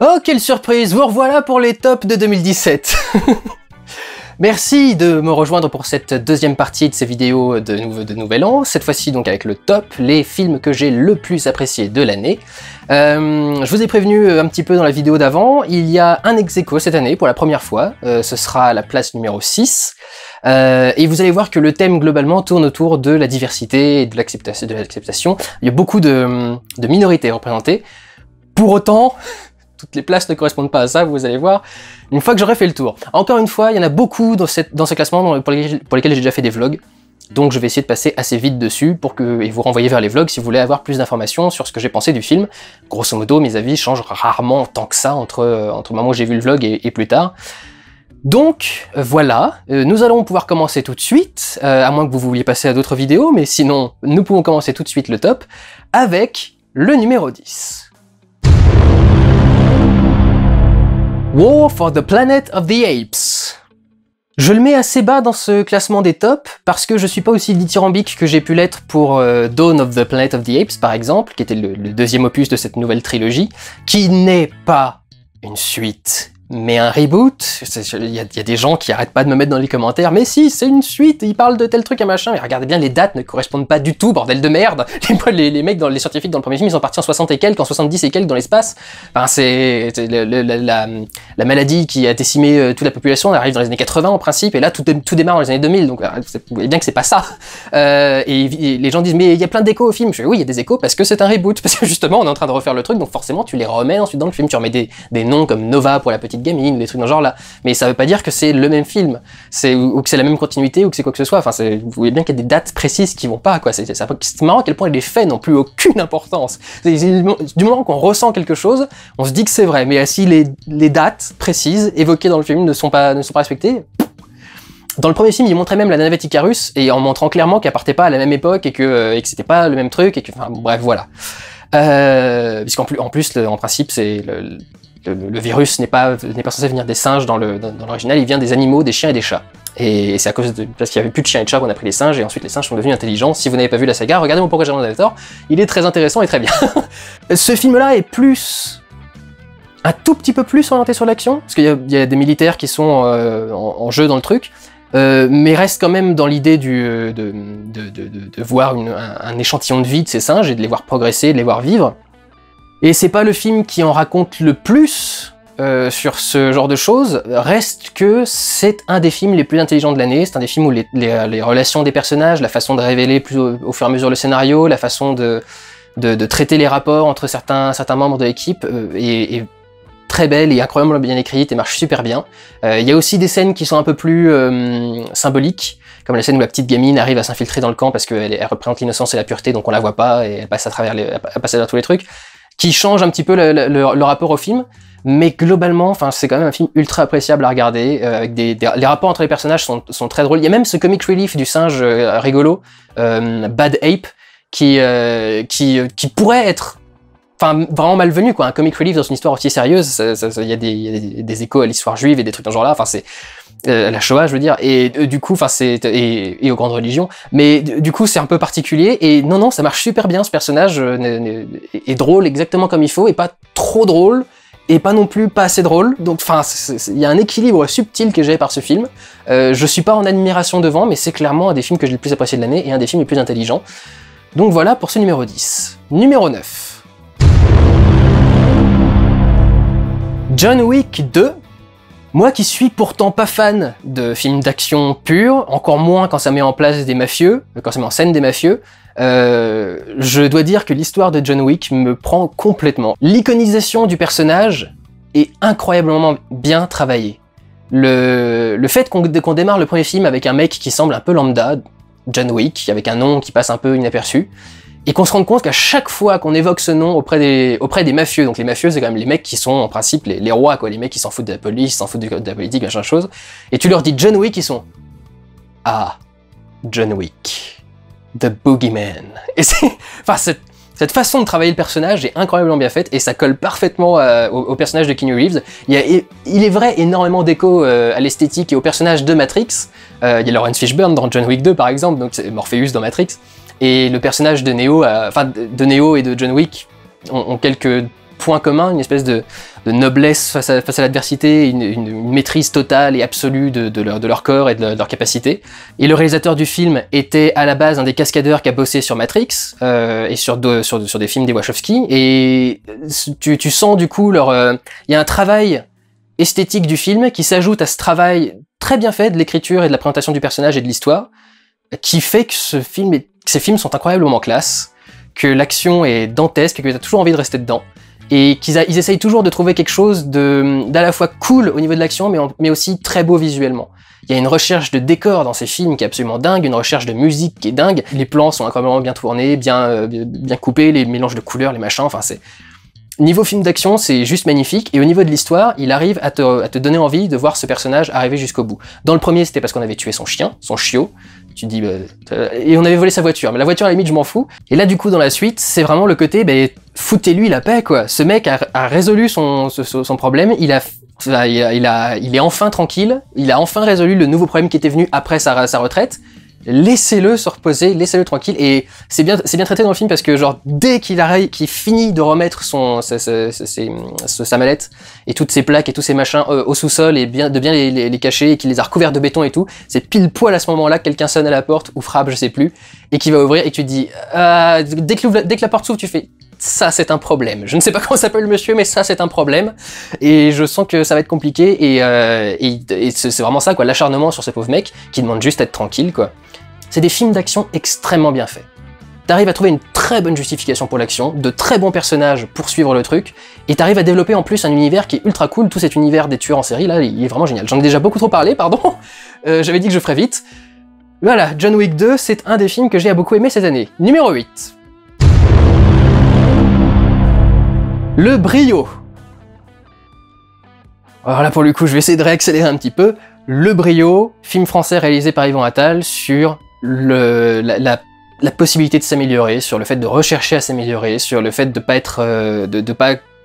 Oh, quelle surprise! Vous revoilà pour les tops de 2017. Merci de me rejoindre pour cette deuxième partie de ces vidéos de Nouvel An, cette fois-ci donc avec le top, les films que j'ai le plus appréciés de l'année. Je vous ai prévenu un petit peu dans la vidéo d'avant, il y a un ex-aequo cette année pour la première fois, ce sera à la place numéro 6, et vous allez voir que le thème globalement tourne autour de la diversité et de l'acceptation. Il y a beaucoup de minorités représentées, pour autant... Toutes les places ne correspondent pas à ça, vous allez voir, une fois que j'aurai fait le tour. Encore une fois, il y en a beaucoup dans ce classement pour lesquels j'ai déjà fait des vlogs, donc je vais essayer de passer assez vite dessus et vous renvoyer vers les vlogs si vous voulez avoir plus d'informations sur ce que j'ai pensé du film. Grosso modo, mes avis changent rarement tant que ça entre le moment où j'ai vu le vlog et plus tard. Donc voilà, nous allons pouvoir commencer tout de suite, à moins que vous vouliez passer à d'autres vidéos, mais sinon, nous pouvons commencer tout de suite le top, avec le numéro 10. War for the Planet of the Apes. Je le mets assez bas dans ce classement des tops, parce que je suis pas aussi dithyrambique que j'ai pu l'être pour Dawn of the Planet of the Apes, par exemple, qui était le deuxième opus de cette nouvelle trilogie, qui n'est pas une suite, mais un reboot. Il y a des gens qui arrêtent pas de me mettre dans les commentaires, mais si, c'est une suite, ils parlent de tel truc à machin, mais regardez bien, les dates ne correspondent pas du tout, bordel de merde. Les mecs, les scientifiques dans le premier film, ils sont partis en 60 et quelques, en 70 et quelques dans l'espace. Enfin, c'est la maladie qui a décimé toute la population, elle arrive dans les années 80 en principe, et là, tout démarre dans les années 2000, donc vous voyez bien que c'est pas ça. Et les gens disent, mais il y a plein d'échos au film. Je dis, oui, il y a des échos parce que c'est un reboot, parce que justement, on est en train de refaire le truc, donc forcément, tu les remets ensuite dans le film, tu remets des noms comme Nova pour la petite gamine, des trucs dans ce genre là, mais ça veut pas dire que c'est le même film, ou que c'est la même continuité, ou que c'est quoi que ce soit, enfin vous voyez bien qu'il y a des dates précises qui vont pas, quoi, c'est marrant à quel point les faits n'ont plus aucune importance. Du moment qu'on ressent quelque chose, on se dit que c'est vrai, mais si les dates précises évoquées dans le film ne sont pas respectées. Dans le premier film, il montrait même la navette Icarus, et en montrant clairement qu'elle partait pas à la même époque, et que c'était pas le même truc, et que, enfin, bref, voilà. Puisqu'en plus, en principe, c'est le virus n'est pas censé venir des singes dans l'original, il vient des animaux, des chiens et des chats. Et c'est parce qu'il n'y avait plus de chiens et de chats qu'on a pris les singes, et ensuite les singes sont devenus intelligents. Si vous n'avez pas vu la saga, regardez mon Pourquoi j'ai un tort, il est très intéressant et très bien. Ce film-là est un tout petit peu plus orienté sur l'action, parce qu'il y a des militaires qui sont en jeu dans le truc, mais reste quand même dans l'idée de voir un échantillon de vie de ces singes, et de les voir progresser, de les voir vivre. Et c'est pas le film qui en raconte le plus sur ce genre de choses, reste que c'est un des films les plus intelligents de l'année, c'est un des films où les relations des personnages, la façon de révéler plus au fur et à mesure le scénario, la façon de traiter les rapports entre certains membres de l'équipe est très belle et incroyablement bien écrite et marche super bien. Il y a aussi des scènes qui sont un peu plus symboliques, comme la scène où la petite gamine arrive à s'infiltrer dans le camp parce qu'elle représente l'innocence et la pureté, donc on la voit pas et elle passe à travers tous les trucs, qui change un petit peu le rapport au film, mais globalement, enfin, c'est quand même un film ultra appréciable à regarder, avec les rapports entre les personnages sont très drôles. Il y a même ce comic relief du singe rigolo, Bad Ape, qui pourrait être, enfin, vraiment malvenu, quoi. Un comic relief dans une histoire aussi sérieuse, il y a des échos à l'histoire juive et des trucs dans ce genre-là, enfin, c'est la Shoah, je veux dire, et du coup, enfin, et aux grandes religions, mais du coup, c'est un peu particulier, et non, ça marche super bien, ce personnage est drôle exactement comme il faut, et pas trop drôle, et pas non plus pas assez drôle, donc, enfin, il y a un équilibre subtil que j'ai par ce film. Je suis pas en admiration devant, mais c'est clairement un des films que j'ai le plus apprécié de l'année, et un des films les plus intelligents. Donc voilà pour ce numéro 10. Numéro 9. John Wick 2. Moi qui suis pourtant pas fan de films d'action purs, encore moins quand ça met en place des mafieux, quand ça met en scène des mafieux, je dois dire que l'histoire de John Wick me prend complètement. L'iconisation du personnage est incroyablement bien travaillée. Le fait qu'on démarre le premier film avec un mec qui semble un peu lambda, John Wick, avec un nom qui passe un peu inaperçu, et qu'on se rende compte qu'à chaque fois qu'on évoque ce nom auprès des mafieux, donc les mafieux c'est quand même les mecs qui sont en principe les rois, quoi, les mecs qui s'en foutent de la police, s'en foutent de la politique, machin chose, et tu leur dis John Wick, ils sont « Ah, John Wick, the Boogeyman ». Et enfin, cette façon de travailler le personnage est incroyablement bien faite, et ça colle parfaitement au personnage de Keanu Reeves. Il est vrai énormément d'écho à l'esthétique et au personnage de Matrix. Il y a Laurence Fishburne dans John Wick 2 par exemple, donc c'est Morpheus dans Matrix. Et le personnage de Neo, de Neo et de John Wick ont quelques points communs, une espèce de noblesse face à l'adversité, une maîtrise totale et absolue de leur corps et de leur capacité. Et le réalisateur du film était à la base un des cascadeurs qui a bossé sur Matrix et sur des films des Wachowski. Et tu sens du coup il y a un travail esthétique du film qui s'ajoute à ce travail très bien fait de l'écriture et de la présentation du personnage et de l'histoire, qui fait que ces films sont incroyablement classe, que l'action est dantesque, que tu as toujours envie de rester dedans, et ils essayent toujours de trouver quelque chose d'à la fois cool au niveau de l'action, mais aussi très beau visuellement. Il y a une recherche de décor dans ces films qui est absolument dingue, une recherche de musique qui est dingue, les plans sont incroyablement bien tournés, bien coupés, les mélanges de couleurs, les machins, enfin c'est... Niveau film d'action, c'est juste magnifique, et au niveau de l'histoire, il arrive à te donner envie de voir ce personnage arriver jusqu'au bout. Dans le premier, c'était parce qu'on avait tué son chien, son chiot, tu te dis, et on avait volé sa voiture, mais la voiture à la limite je m'en fous. Et là du coup dans la suite, c'est vraiment le côté, foutez-lui la paix quoi. Ce mec a résolu son problème, il est enfin tranquille, il a enfin résolu le nouveau problème qui était venu après sa retraite. Laissez-le se reposer, laissez-le tranquille, et c'est bien traité dans le film parce que genre dès qu'il finit de remettre sa mallette et toutes ses plaques et tous ses machins au sous-sol et de bien les cacher et qu'il les a recouverts de béton et tout, c'est pile poil à ce moment-là que quelqu'un sonne à la porte ou frappe, je sais plus, et qui va ouvrir et que tu te dis dès que la porte s'ouvre, tu fais ça c'est un problème. Je ne sais pas comment s'appelle le monsieur, mais ça c'est un problème. Et je sens que ça va être compliqué et c'est vraiment ça quoi, l'acharnement sur ce pauvre mec qui demande juste à être tranquille quoi. C'est des films d'action extrêmement bien faits. T'arrives à trouver une très bonne justification pour l'action, de très bons personnages pour suivre le truc, et t'arrives à développer en plus un univers qui est ultra cool. Tout cet univers des tueurs en série là, il est vraiment génial. J'en ai déjà beaucoup trop parlé, pardon. J'avais dit que je ferais vite. Voilà, John Wick 2, c'est un des films que j'ai beaucoup aimé cette année. Numéro 8. Le Brio. Alors là pour le coup je vais essayer de réaccélérer un petit peu. Le Brio, film français réalisé par Yvan Attal sur la possibilité de s'améliorer, sur le fait de rechercher à s'améliorer, sur le fait de pas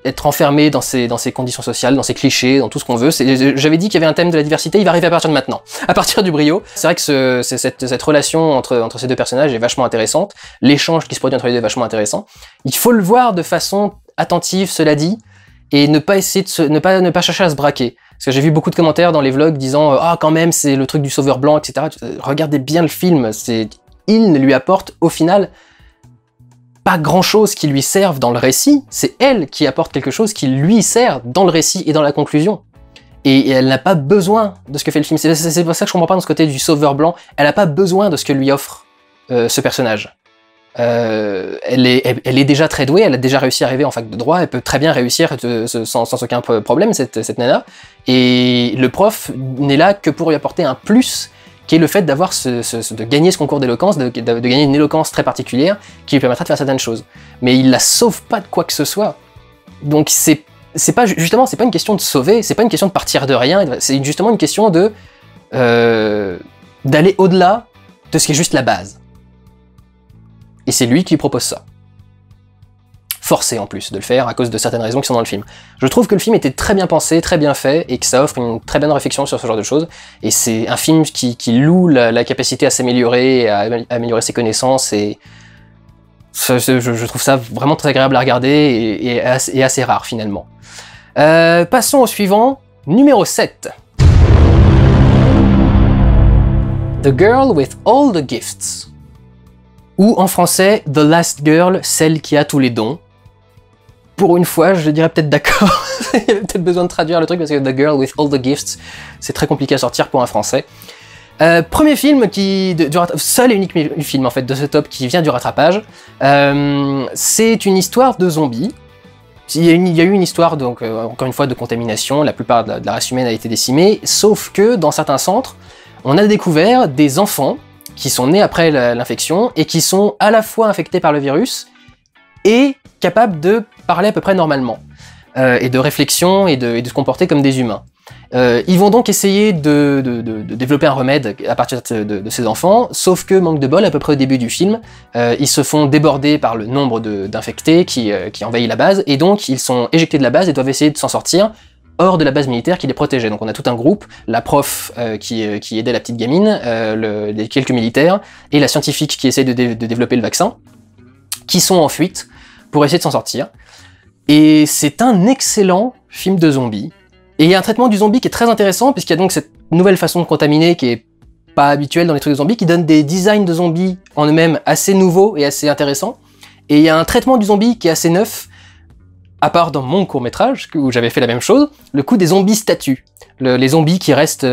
être enfermé dans ces conditions sociales, dans ces clichés, dans tout ce qu'on veut. J'avais dit qu'il y avait un thème de la diversité, il va arriver à partir de maintenant, à partir du Brio. C'est vrai que cette relation entre ces deux personnages est vachement intéressante, l'échange qui se produit entre les deux est vachement intéressant. Il faut le voir de façon attentive, cela dit, et ne pas essayer de ne pas chercher à se braquer. Parce que j'ai vu beaucoup de commentaires dans les vlogs disant « Ah, quand même, c'est le truc du sauveur blanc, etc. » Regardez bien le film, il ne lui apporte au final pas grand-chose qui lui serve dans le récit, c'est elle qui apporte quelque chose qui lui sert dans le récit et dans la conclusion. Et elle n'a pas besoin de ce que fait le film. C'est pour ça que je comprends pas dans ce côté du sauveur blanc, elle n'a pas besoin de ce que lui offre ce personnage. Elle est déjà très douée, elle a déjà réussi à arriver en fac de droit, elle peut très bien réussir sans aucun problème, cette nana. Et le prof n'est là que pour lui apporter un plus, qui est le fait d'avoir de gagner ce concours d'éloquence, de gagner une éloquence très particulière, qui lui permettra de faire certaines choses. Mais il la sauve pas de quoi que ce soit. Donc c'est pas une question de sauver, c'est pas une question de partir de rien, c'est justement une question d'aller au-delà de ce qui est juste la base. Et c'est lui qui propose ça. Forcé en plus de le faire à cause de certaines raisons qui sont dans le film. Je trouve que le film était très bien pensé, très bien fait, et que ça offre une très bonne réflexion sur ce genre de choses. Et c'est un film qui loue la capacité à s'améliorer, à améliorer ses connaissances, et je trouve ça vraiment très agréable à regarder et assez rare finalement. Passons au suivant, numéro 7. The Girl with All the Gifts. Ou en français, The Last Girl, celle qui a tous les dons. Pour une fois, je dirais peut-être d'accord. Il y avait peut-être besoin de traduire le truc parce que The Girl with All the Gifts, c'est très compliqué à sortir pour un français. Premier film seul et unique film en fait de ce top qui vient du rattrapage. C'est une histoire de zombies. Il y a eu une histoire donc encore une fois de contamination. La plupart de la race humaine a été décimée, sauf que dans certains centres, on a découvert des enfants qui sont nés après l'infection et qui sont à la fois infectés par le virus et capables de parler à peu près normalement, et de réflexion et de se comporter comme des humains. Ils vont donc essayer de développer un remède à partir de ces enfants, sauf que, manque de bol, à peu près au début du film, ils se font déborder par le nombre d'infectés qui envahit la base, et donc ils sont éjectés de la base et doivent essayer de s'en sortir hors de la base militaire qui les protégeait. Donc on a tout un groupe, la prof qui aidait la petite gamine, les quelques militaires, et la scientifique qui essaie de développer le vaccin, qui sont en fuite pour essayer de s'en sortir. Et c'est un excellent film de zombies. Et il y a un traitement du zombie qui est très intéressant, puisqu'il y a donc cette nouvelle façon de contaminer qui est pas habituelle dans les trucs de zombies, qui donne des designs de zombies en eux-mêmes assez nouveaux et assez intéressants. Et il y a un traitement du zombie qui est assez neuf, à part dans mon court-métrage, où j'avais fait la même chose, le coup des zombies statues. Les zombies qui restent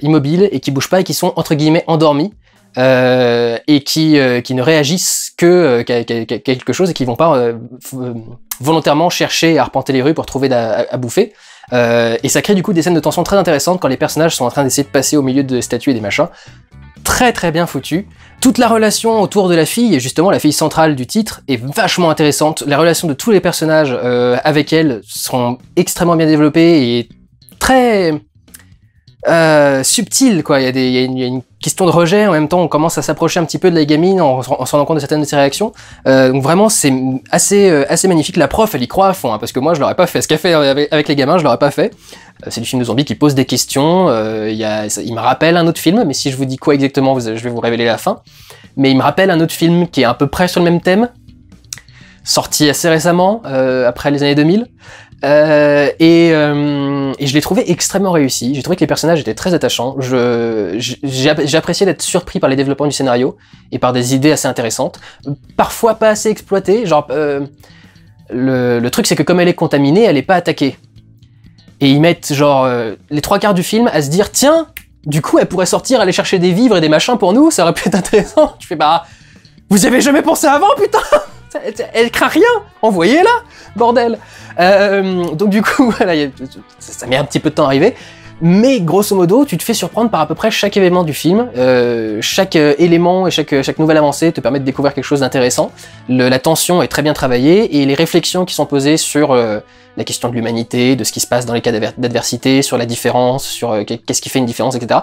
immobiles et qui bougent pas et qui sont entre guillemets endormis, et qui ne réagissent qu'à quelque chose et qui vont pas volontairement chercher à arpenter les rues pour trouver à bouffer. Et ça crée du coup des scènes de tension très intéressantes quand les personnages sont en train d'essayer de passer au milieu de statues et des machins. Très très bien foutu. Toute la relation autour de la fille, et justement la fille centrale du titre, est vachement intéressante. Les relations de tous les personnages avec elle sont extrêmement bien développées et très subtiles, quoi. Il y a une question de rejet, en même temps on commence à s'approcher un petit peu de la gamine en se rendant compte de certaines de ses réactions. Donc vraiment c'est assez magnifique. La prof elle y croit à fond, hein, parce que moi je l'aurais pas fait. Ce qu'elle fait avec les gamins je l'aurais pas fait. C'est du film de zombies qui pose des questions. Il me rappelle un autre film, mais si je vous dis quoi exactement, je vais vous révéler la fin. Mais il me rappelle un autre film qui est à peu près sur le même thème, sorti assez récemment, après les années 2000. Et je l'ai trouvé extrêmement réussi. J'ai trouvé que les personnages étaient très attachants. J'ai apprécié d'être surpris par les développements du scénario et par des idées assez intéressantes. Parfois pas assez exploitées. Genre, le truc c'est que comme elle est contaminée, elle est pas attaquée. Et ils mettent genre les 3/4 du film à se dire tiens, du coup elle pourrait sortir, aller chercher des vivres et des machins pour nous, ça aurait pu être intéressant. Je fais bah, vous y avez jamais pensé avant, putain. Elle craint rien, envoyez-la, bordel. Donc du coup, voilà, ça met un petit peu de temps à arriver. Mais grosso modo, tu te fais surprendre par à peu près chaque événement du film. Chaque élément et chaque nouvelle avancée te permet de découvrir quelque chose d'intéressant. La tension est très bien travaillée et les réflexions qui sont posées sur la question de l'humanité, de ce qui se passe dans les cas d'adversité, sur la différence, sur qu'est-ce qui fait une différence, etc.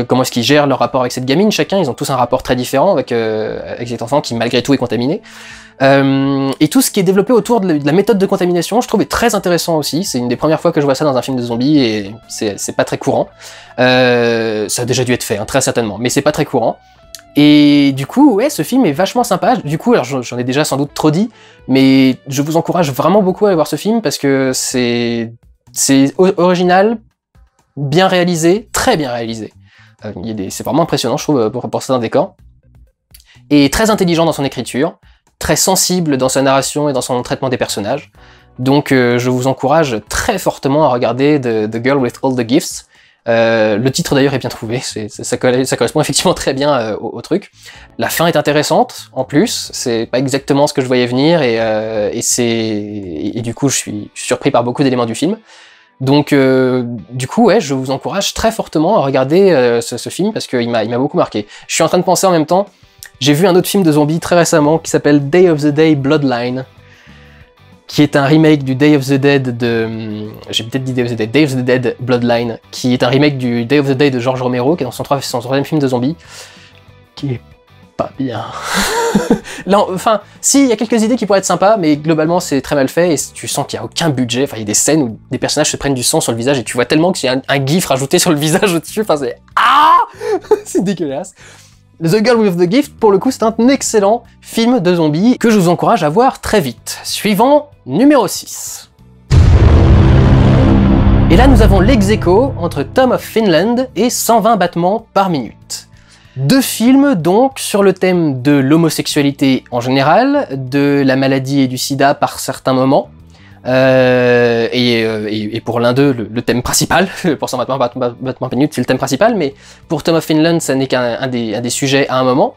Comment est-ce qu'ils gèrent leur rapport avec cette gamine. Chacun, ils ont tous un rapport très différent avec cet enfant qui malgré tout est contaminé. Et tout ce qui est développé autour de la méthode de contamination, je trouve est très intéressant aussi. C'est une des premières fois que je vois ça dans un film de zombies et c'est pas très courant. Ça a déjà dû être fait, hein, très certainement, mais c'est pas très courant. Et du coup, ouais, ce film est vachement sympa. Du coup, alors j'en ai déjà sans doute trop dit, mais je vous encourage vraiment beaucoup à aller voir ce film parce que c'est original, bien réalisé, très bien réalisé. C'est vraiment impressionnant, je trouve, pour ça d'un décor. Et très intelligent dans son écriture, très sensible dans sa narration et dans son traitement des personnages. Donc je vous encourage très fortement à regarder The Girl with All the Gifts. Le titre d'ailleurs est bien trouvé, ça correspond effectivement très bien au truc. La fin est intéressante en plus, c'est pas exactement ce que je voyais venir et du coup je suis surpris par beaucoup d'éléments du film. Donc du coup ouais, je vous encourage très fortement à regarder ce film parce qu'il m'a beaucoup marqué. Je suis en train de penser en même temps, j'ai vu un autre film de zombies très récemment qui s'appelle Day of the Day Bloodline, qui est un remake du Day of the Dead de... J'ai peut-être dit Day of the Dead, Day of the Dead Bloodline, qui est un remake du Day of the Day de George Romero, qui est dans son troisième film de zombies, qui est pas bien. Là, enfin, si, il y a quelques idées qui pourraient être sympas, mais globalement c'est très mal fait, et tu sens qu'il n'y a aucun budget, enfin il y a des scènes où des personnages se prennent du sang sur le visage, et tu vois tellement qu'il y a un gif rajouté sur le visage au-dessus, enfin c'est... Ah c'est dégueulasse. The Girl with the Gift, pour le coup, c'est un excellent film de zombies que je vous encourage à voir très vite. Suivant, numéro 6. Et là, nous avons l'ex-aequo entre Tom of Finland et 120 battements par minute. Deux films, donc, sur le thème de l'homosexualité en général, de la maladie et du sida par certains moments, et pour l'un d'eux, le thème principal, pour 120 battements par minute, c'est le thème principal, mais pour Tom of Finland, ça n'est qu'un des sujets à un moment.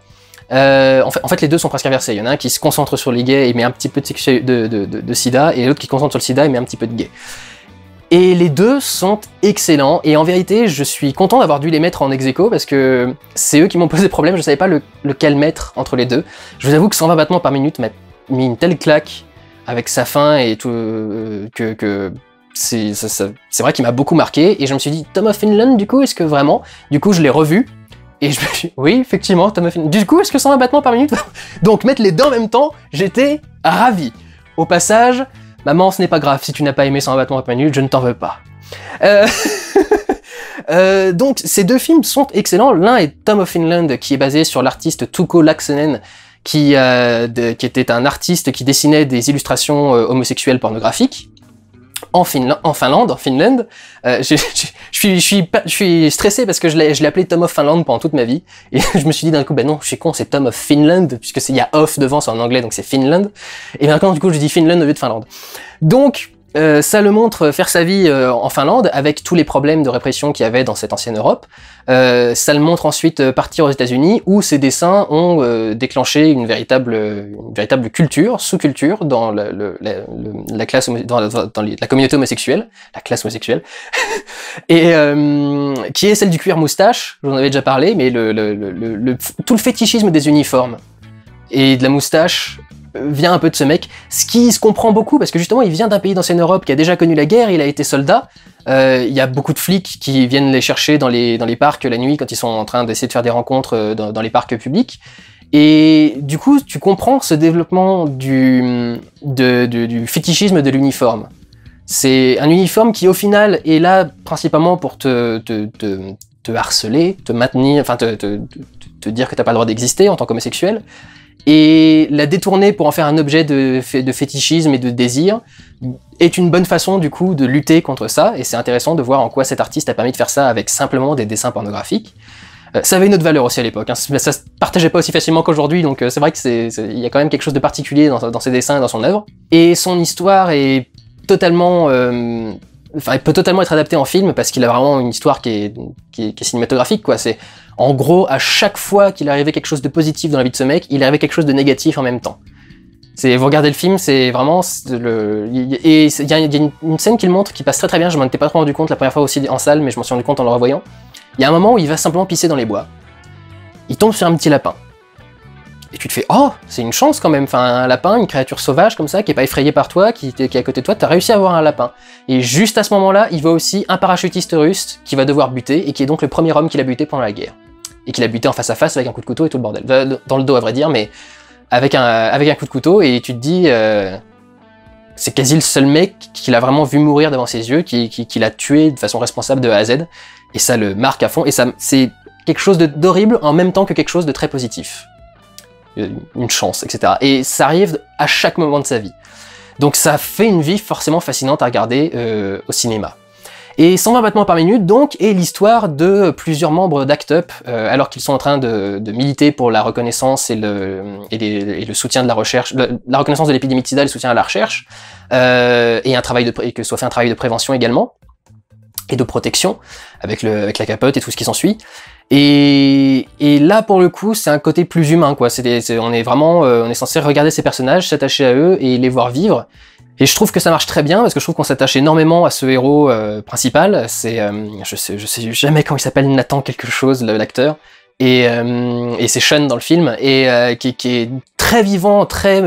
En fait, les deux sont presque inversés. Il y en a un qui se concentre sur les gays et met un petit peu de sida, et l'autre qui se concentre sur le sida et met un petit peu de gay. Et les deux sont excellents, et en vérité, je suis content d'avoir dû les mettre en ex-aequo, parce que c'est eux qui m'ont posé problème, je savais pas lequel mettre entre les deux. Je vous avoue que 120 battements par minute m'a mis une telle claque avec sa fin et tout, que c'est vrai qu'il m'a beaucoup marqué, et je me suis dit, Tom of Finland, du coup, est-ce que vraiment? Du coup, je l'ai revu, et je me suis dit, oui, effectivement, Tom of Finland. Du coup, est-ce que 120 battements par minute? Donc, mettre les deux en même temps, j'étais ravi. Au passage, maman, ce n'est pas grave, si tu n'as pas aimé 120 battements par minute, je ne t'en veux pas. Donc, ces deux films sont excellents. L'un est Tom of Finland, qui est basé sur l'artiste Tuukko Laaksonen, qui était un artiste qui dessinait des illustrations homosexuelles pornographiques en Finlande. Je suis stressé parce que je l'ai appelé Tom of Finland pendant toute ma vie. Et je me suis dit d'un coup, non, je suis con, c'est Tom of Finland, puisque il y a off devant, c'est en anglais, donc c'est Finland. Et maintenant, du coup, je dis Finland au lieu de Finlande. Donc, ça le montre faire sa vie en Finlande, avec tous les problèmes de répression qu'il y avait dans cette ancienne Europe. Ça le montre ensuite partir aux États-Unis, où ses dessins ont déclenché une véritable culture, sous-culture dans la classe, dans la communauté homosexuelle, la classe homosexuelle, et qui est celle du cuir moustache. J'en avais déjà parlé, mais tout le fétichisme des uniformes et de la moustache vient un peu de ce mec, ce qui se comprend beaucoup parce que justement il vient d'un pays d'ancienne Europe qui a déjà connu la guerre, il a été soldat, il y a beaucoup de flics qui viennent les chercher dans les parcs la nuit quand ils sont en train d'essayer de faire des rencontres dans les parcs publics, et du coup tu comprends ce développement du fétichisme de l'uniforme. C'est un uniforme qui au final est là principalement pour te harceler, te maintenir, enfin te dire que t'as pas le droit d'exister en tant qu'homosexuel, et la détourner pour en faire un objet de fétichisme et de désir est une bonne façon du coup de lutter contre ça, et c'est intéressant de voir en quoi cet artiste a permis de faire ça avec simplement des dessins pornographiques. Ça avait une autre valeur aussi à l'époque, hein. Ça se partageait pas aussi facilement qu'aujourd'hui, donc c'est vrai que il y a quand même quelque chose de particulier dans ses dessins et dans son œuvre. Et son histoire est totalement... Enfin, il peut totalement être adapté en film parce qu'il a vraiment une histoire qui est cinématographique, quoi. C'est, en gros, à chaque fois qu'il arrivait quelque chose de positif dans la vie de ce mec, il arrivait quelque chose de négatif en même temps. Vous regardez le film, c'est vraiment et il y a une scène qui le montre qui passe très très bien. Je m'en étais pas trop rendu compte la première fois aussi en salle, mais je m'en suis rendu compte en le revoyant. Il y a un moment où il va simplement pisser dans les bois. Il tombe sur un petit lapin. Et tu te fais, oh, c'est une chance quand même, enfin, un lapin, une créature sauvage comme ça, qui est pas effrayée par toi, qui est à côté de toi, t'as réussi à avoir un lapin. Et juste à ce moment-là, il voit aussi un parachutiste russe qui va devoir buter, et qui est donc le premier homme qu'il a buté pendant la guerre. Et qu'il a buté en face à face avec un coup de couteau et tout le bordel. Dans le dos à vrai dire, mais avec un coup de couteau, et tu te dis, c'est quasi le seul mec qu'il a vraiment vu mourir devant ses yeux, qui l'a tué de façon responsable de A à Z, et ça le marque à fond, et ça, c'est quelque chose d'horrible en même temps que quelque chose de très positif. Une chance, etc. Et ça arrive à chaque moment de sa vie. Donc ça fait une vie forcément fascinante à regarder au cinéma. Et 120 battements par minute, donc, est l'histoire de plusieurs membres d'Act Up, alors qu'ils sont en train de militer pour la reconnaissance et le soutien de la recherche, la reconnaissance de l'épidémie de sida et le soutien à la recherche, et que soit fait un travail de prévention également, et de protection, avec la capote et tout ce qui s'ensuit. Et là, pour le coup, c'est un côté plus humain, quoi. On est censé regarder ces personnages, s'attacher à eux et les voir vivre. Et je trouve que ça marche très bien, parce que je trouve qu'on s'attache énormément à ce héros principal. C'est, je sais jamais comment il s'appelle, Nathan quelque chose, l'acteur. Et c'est Sean dans le film, et qui est très vivant, très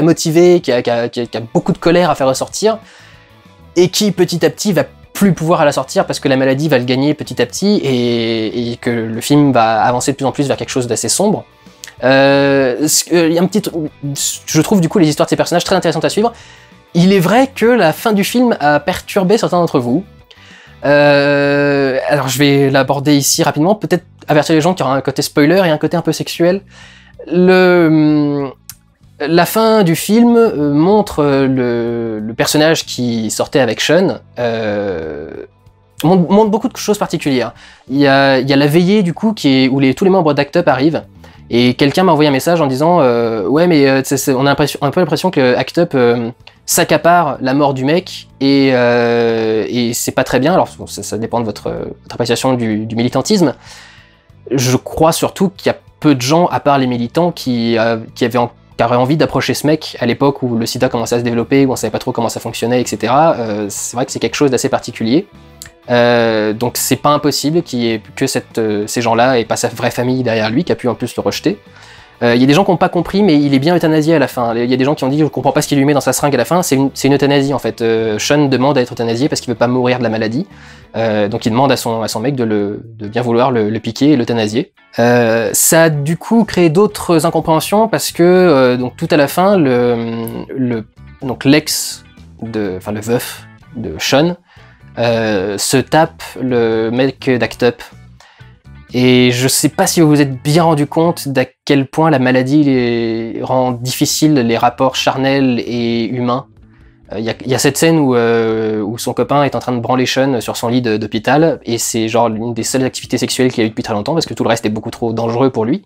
motivé, qui a beaucoup de colère à faire ressortir, et qui petit à petit va plus pouvoir à la sortir parce que la maladie va le gagner petit à petit, et que le film va avancer de plus en plus vers quelque chose d'assez sombre. Il y a je trouve du coup les histoires de ces personnages très intéressantes à suivre. Il est vrai que la fin du film a perturbé certains d'entre vous. Alors je vais l'aborder ici rapidement, peut-être avertir les gens qu'il y aura un côté spoiler et un côté un peu sexuel. La fin du film montre le personnage qui sortait avec Sean, montre beaucoup de choses particulières. Il y a la veillée du coup où tous les membres d'Act Up arrivent, et quelqu'un m'a envoyé un message en disant ouais mais on a un peu l'impression que Act Up s'accapare la mort du mec, et c'est pas très bien. Alors ça dépend de votre appréciation du militantisme. Je crois surtout qu'il y a peu de gens, à part les militants, qui aurait envie d'approcher ce mec à l'époque où le sida commençait à se développer, où on savait pas trop comment ça fonctionnait, etc. C'est vrai que c'est quelque chose d'assez particulier. Donc c'est pas impossible qu'il y ait que ces gens-là et pas sa vraie famille derrière lui qui a pu en plus le rejeter. Il y a des gens qui n'ont pas compris, mais il est bien euthanasié à la fin. Il y a des gens qui ont dit je comprends pas ce qu'il lui met dans sa seringue à la fin, c'est une euthanasie en fait. Sean demande à être euthanasié parce qu'il veut pas mourir de la maladie. Donc il demande à son mec de bien vouloir le piquer et l'euthanasier. Ça a du coup créé d'autres incompréhensions parce que donc tout à la fin donc le veuf de Sean se tape le mec d'Act Up. Et je sais pas si vous vous êtes bien rendu compte d'à quel point la maladie rend difficile les rapports charnels et humains. Il y a cette scène où son copain est en train de branler Sean sur son lit d'hôpital, et c'est genre l'une des seules activités sexuelles qu'il a eues depuis très longtemps, parce que tout le reste est beaucoup trop dangereux pour lui.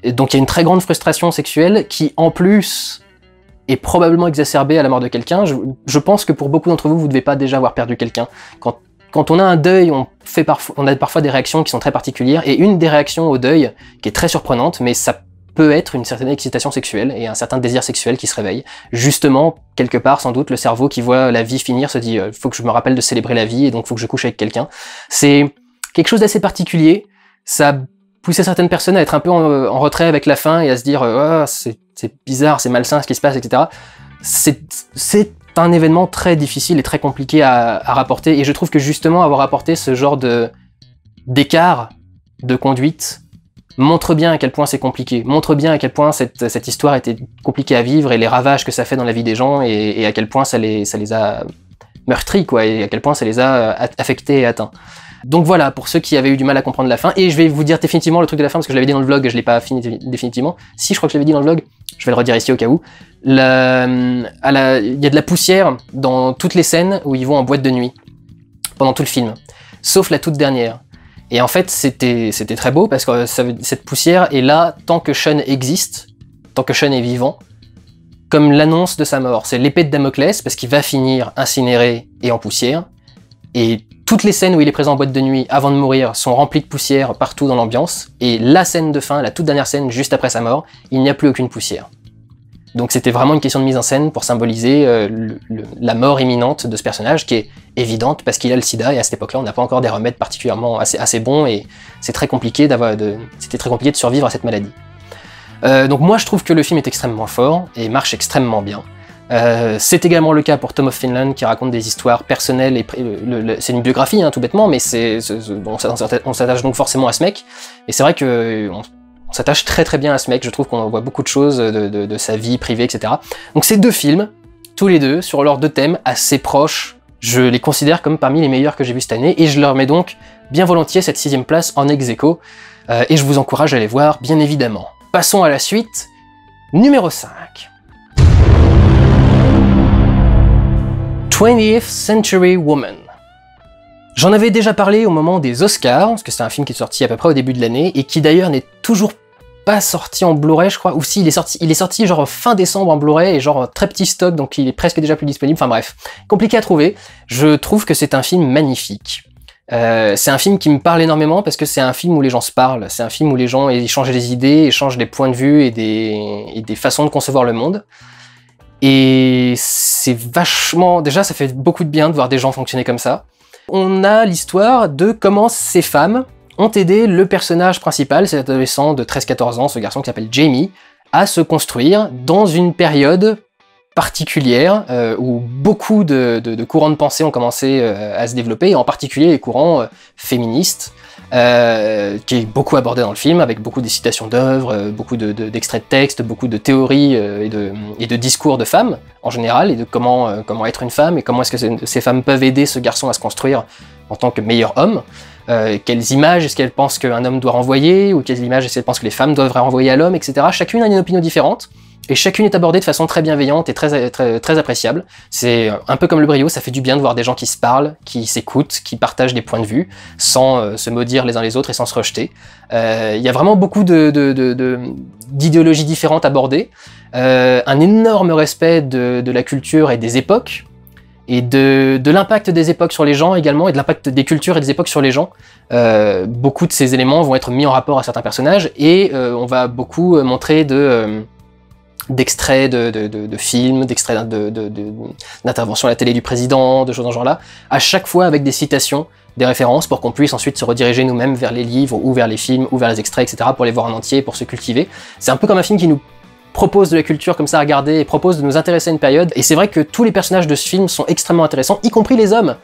Et donc il y a une très grande frustration sexuelle qui, en plus, est probablement exacerbée à la mort de quelqu'un. Je pense que pour beaucoup d'entre vous, vous ne devez pas déjà avoir perdu quelqu'un. Quand on a un deuil, on a parfois des réactions qui sont très particulières, et une des réactions au deuil, qui est très surprenante, mais ça peut être une certaine excitation sexuelle et un certain désir sexuel qui se réveille. Justement, quelque part, sans doute, le cerveau qui voit la vie finir se dit « faut que je me rappelle de célébrer la vie et donc faut que je couche avec quelqu'un ». C'est quelque chose d'assez particulier. Ça a poussé certaines personnes à être un peu en retrait avec la fin et à se dire oh, c'est bizarre, c'est malsain ce qui se passe, etc. C'est un événement très difficile et très compliqué à rapporter, et je trouve que justement avoir apporté ce genre d'écart de conduite montre bien à quel point c'est compliqué, montre bien à quel point cette histoire était compliquée à vivre et les ravages que ça fait dans la vie des gens, et à quel point ça les a meurtris, quoi, et à quel point ça les a affectés et atteints. Donc voilà, pour ceux qui avaient eu du mal à comprendre la fin, et je vais vous dire définitivement le truc de la fin, parce que je l'avais dit dans le vlog, je l'ai pas fini définitivement. Si, je crois que je l'avais dit dans le vlog, je vais le redire ici au cas où. Il y a de la poussière dans toutes les scènes où ils vont en boîte de nuit, pendant tout le film, sauf la toute dernière. Et en fait, c'était très beau, parce que cette poussière est là tant que Sean existe, tant que Sean est vivant, comme l'annonce de sa mort. C'est l'épée de Damoclès, parce qu'il va finir incinéré et en poussière, et toutes les scènes où il est présent en boîte de nuit avant de mourir sont remplies de poussière partout dans l'ambiance, et la scène de fin, la toute dernière scène juste après sa mort, il n'y a plus aucune poussière. Donc c'était vraiment une question de mise en scène pour symboliser la mort imminente de ce personnage, qui est évidente parce qu'il a le sida, et à cette époque-là on n'a pas encore des remèdes particulièrement assez bons, et c'est très compliqué c'était très compliqué de survivre à cette maladie. Donc moi je trouve que le film est extrêmement fort et marche extrêmement bien. C'est également le cas pour Tom of Finland, qui raconte des histoires personnelles, et c'est une biographie hein, tout bêtement, mais on s'attache donc forcément à ce mec, et c'est vrai que on s'attache très très bien à ce mec, je trouve qu'on voit beaucoup de choses de sa vie privée, etc. Donc ces deux films, tous les deux, sur leurs deux thèmes assez proches, je les considère comme parmi les meilleurs que j'ai vus cette année, et je leur mets donc bien volontiers cette 6e place en ex-aequo, et je vous encourage à les voir, bien évidemment. Passons à la suite, numéro 5. 20th Century Woman. J'en avais déjà parlé au moment des Oscars, parce que c'est un film qui est sorti à peu près au début de l'année, et qui d'ailleurs n'est toujours pas sorti en Blu-ray, je crois, ou si, il est sorti genre fin décembre en Blu-ray, et genre très petit stock, donc il est presque déjà plus disponible, enfin bref, compliqué à trouver. Je trouve que c'est un film magnifique. C'est un film qui me parle énormément, parce que c'est un film où les gens se parlent, c'est un film où les gens échangent des idées, échangent des points de vue et des façons de concevoir le monde. Et c'est vachement... Déjà, ça fait beaucoup de bien de voir des gens fonctionner comme ça. On a l'histoire de comment ces femmes ont aidé le personnage principal, cet adolescent de 13-14 ans, ce garçon qui s'appelle Jamie, à se construire dans une période particulière où beaucoup de courants de pensée ont commencé à se développer, et en particulier les courants féministes, qui est beaucoup abordé dans le film, avec beaucoup de citations d'œuvres, beaucoup d'extraits de textes, beaucoup de théories et de discours de femmes en général, et de comment être une femme, et comment est-ce que ces femmes peuvent aider ce garçon à se construire en tant que meilleur homme. Quelles images est-ce qu'elles pensent qu'un homme doit renvoyer, ou quelles images est-ce qu'elles pensent que les femmes devraient renvoyer à l'homme, etc. Chacune a une opinion différente, et chacune est abordée de façon très bienveillante et très appréciable. C'est un peu comme le brio, ça fait du bien de voir des gens qui se parlent, qui s'écoutent, qui partagent des points de vue, sans se maudire les uns les autres et sans se rejeter. Il y a vraiment beaucoup d'idéologies différentes abordées, un énorme respect de la culture et des époques, et de l'impact des époques sur les gens également, et de l'impact des cultures et des époques sur les gens. Beaucoup de ces éléments vont être mis en rapport à certains personnages, et on va beaucoup montrer d'extraits de films, d'extraits d'interventions à la télé du président, de choses dans ce genre-là, à chaque fois avec des citations, des références, pour qu'on puisse ensuite se rediriger nous-mêmes vers les livres, ou vers les films, ou vers les extraits, etc., pour les voir en entier, pour se cultiver. C'est un peu comme un film qui nous propose de la culture comme ça à regarder, et propose de nous intéresser à une période, et c'est vrai que tous les personnages de ce film sont extrêmement intéressants, y compris les hommes.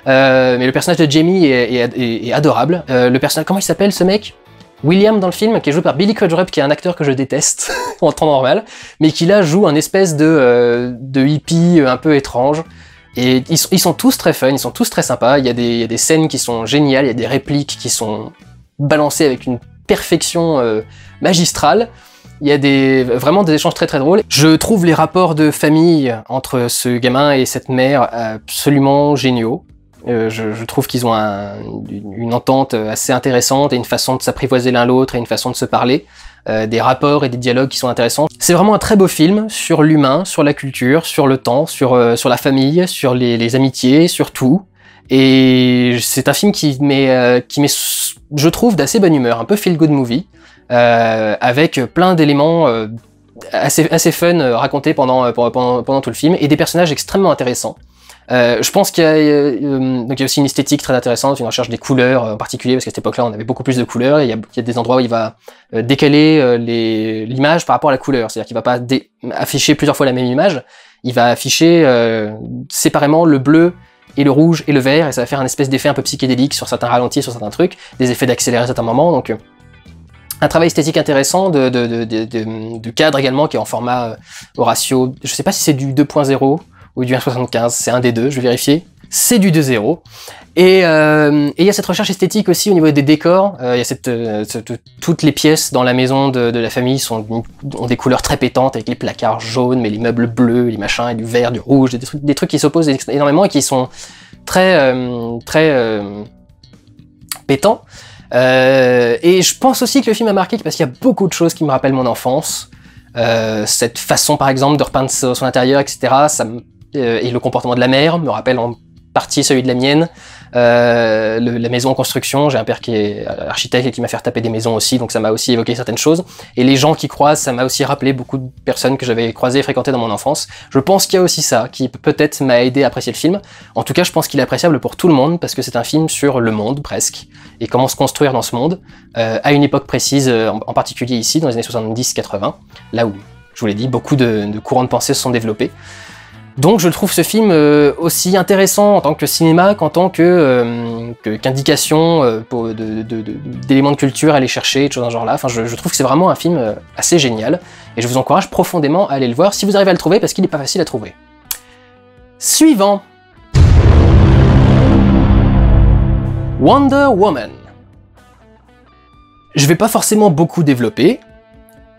Mais le personnage de Jamie est adorable. Le personnage, comment il s'appelle ce mec ? William dans le film, qui est joué par Billy Crudup, qui est un acteur que je déteste en temps normal, mais qui là joue un espèce de hippie un peu étrange. Et ils sont tous très fun, ils sont tous très sympas, il y a des scènes qui sont géniales, il y a des répliques qui sont balancé avec une perfection magistrale. Il y a vraiment des échanges très très drôles. Je trouve les rapports de famille entre ce gamin et cette mère absolument géniaux. Je trouve qu'ils ont une entente assez intéressante et une façon de s'apprivoiser l'un l'autre et une façon de se parler. Des rapports et des dialogues qui sont intéressants. C'est vraiment un très beau film sur l'humain, sur la culture, sur le temps, sur la famille, sur les amitiés, sur tout. Et c'est un film qui met, je trouve, d'assez bonne humeur, un peu feel-good movie, avec plein d'éléments assez fun racontés pendant tout le film, et des personnages extrêmement intéressants. Je pense qu'il y a aussi une esthétique très intéressante, une recherche des couleurs en particulier, parce qu'à cette époque-là, on avait beaucoup plus de couleurs, et il y a des endroits où il va décaler l'image par rapport à la couleur, c'est-à-dire qu'il va pas afficher plusieurs fois la même image, il va afficher séparément le bleu et le rouge et le vert, et ça va faire un espèce d'effet un peu psychédélique sur certains ralentis, sur certains trucs, des effets d'accélérer à certains moments, donc un travail esthétique intéressant, de cadre également, qui est en format Horatio, je sais pas si c'est du 2.0, ou du 1.75, c'est un des deux, je vais vérifier. C'est du 2.0. Et il y a cette recherche esthétique aussi au niveau des décors. Il y a toutes les pièces dans la maison de la famille ont des couleurs très pétantes, avec les placards jaunes, mais les meubles bleus, les machins, et du vert, du rouge, des trucs qui s'opposent énormément et qui sont très pétants. Et je pense aussi que le film a marqué parce qu'il y a beaucoup de choses qui me rappellent mon enfance. Cette façon par exemple de repeindre son intérieur, etc. Et le comportement de la mère me rappelle en partie celui de la mienne. La maison en construction, j'ai un père qui est architecte et qui m'a fait taper des maisons aussi, donc ça m'a aussi évoqué certaines choses. Et les gens qui croisent, ça m'a aussi rappelé beaucoup de personnes que j'avais croisées et fréquentées dans mon enfance. Je pense qu'il y a aussi ça, qui peut-être m'a aidé à apprécier le film. En tout cas, je pense qu'il est appréciable pour tout le monde, parce que c'est un film sur le monde, presque, et comment se construire dans ce monde, à une époque précise, en particulier ici, dans les années 70-80, là où, je vous l'ai dit, beaucoup de courants de pensée se sont développés. Donc je trouve ce film aussi intéressant en tant que cinéma qu'en tant qu'indication d'éléments de culture à aller chercher, et de choses dans ce genre-là. Enfin, je trouve que c'est vraiment un film assez génial, et je vous encourage profondément à aller le voir si vous arrivez à le trouver, parce qu'il n'est pas facile à trouver. Suivant. Wonder Woman. Je vais pas forcément beaucoup développer,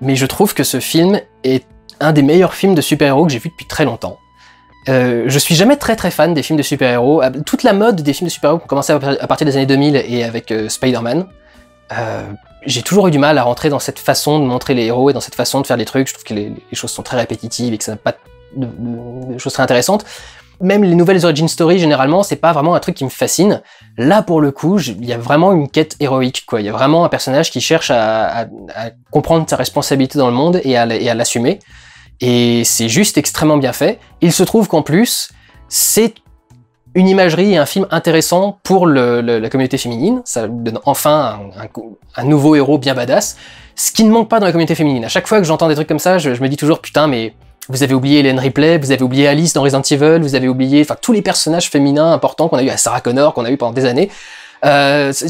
mais je trouve que ce film est un des meilleurs films de super-héros que j'ai vu depuis très longtemps. Je suis jamais très fan des films de super-héros. Toute la mode des films de super-héros qui ont commencé à partir des années 2000 et avec Spider-Man, j'ai toujours eu du mal à rentrer dans cette façon de montrer les héros et dans cette façon de faire des trucs. Je trouve que les choses sont très répétitives et que ça n'a pas de choses très intéressantes. Même les nouvelles origin stories, généralement, c'est pas vraiment un truc qui me fascine. Là, pour le coup, il y a vraiment une quête héroïque, quoi. Il y a vraiment un personnage qui cherche à comprendre sa responsabilité dans le monde et à l'assumer. Et c'est juste extrêmement bien fait. Il se trouve qu'en plus, c'est une imagerie et un film intéressant pour la communauté féminine. Ça donne enfin un nouveau héros bien badass. Ce qui ne manque pas dans la communauté féminine. À chaque fois que j'entends des trucs comme ça, je me dis toujours, putain, mais vous avez oublié Ellen Ripley, vous avez oublié Alice dans Resident Evil, vous avez oublié tous les personnages féminins importants qu'on a eu à Sarah Connor, qu'on a eu pendant des années. Il